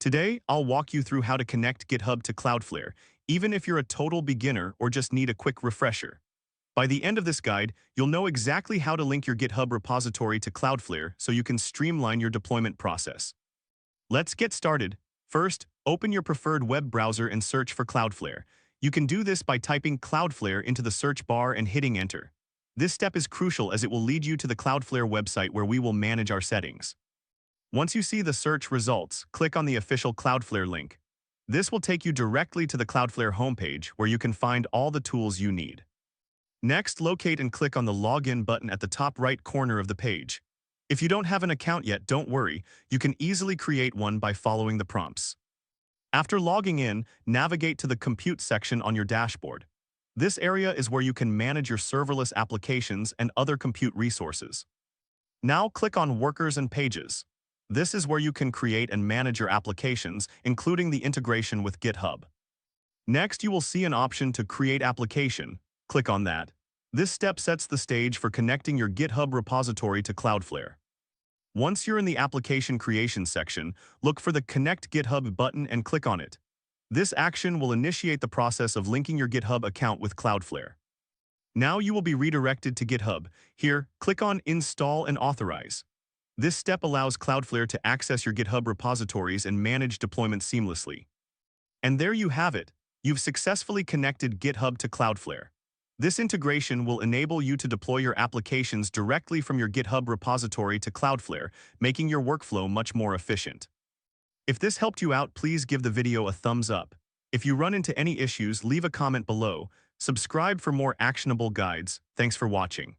Today, I'll walk you through how to connect GitHub to Cloudflare, even if you're a total beginner or just need a quick refresher. By the end of this guide, you'll know exactly how to link your GitHub repository to Cloudflare so you can streamline your deployment process. Let's get started. First, open your preferred web browser and search for Cloudflare. You can do this by typing Cloudflare into the search bar and hitting enter. This step is crucial as it will lead you to the Cloudflare website where we will manage our settings. Once you see the search results, click on the official Cloudflare link. This will take you directly to the Cloudflare homepage where you can find all the tools you need. Next, locate and click on the Login button at the top right corner of the page. If you don't have an account yet, don't worry, you can easily create one by following the prompts. After logging in, navigate to the Compute section on your dashboard. This area is where you can manage your serverless applications and other compute resources. Now click on Workers and Pages. This is where you can create and manage your applications, including the integration with GitHub. Next, you will see an option to Create Application. Click on that. This step sets the stage for connecting your GitHub repository to Cloudflare. Once you're in the Application Creation section, look for the Connect GitHub button and click on it. This action will initiate the process of linking your GitHub account with Cloudflare. Now you will be redirected to GitHub. Here, click on Install and Authorize. This step allows Cloudflare to access your GitHub repositories and manage deployment seamlessly. And there you have it. You've successfully connected GitHub to Cloudflare. This integration will enable you to deploy your applications directly from your GitHub repository to Cloudflare, making your workflow much more efficient. If this helped you out, please give the video a thumbs up. If you run into any issues, leave a comment below. Subscribe for more actionable guides. Thanks for watching.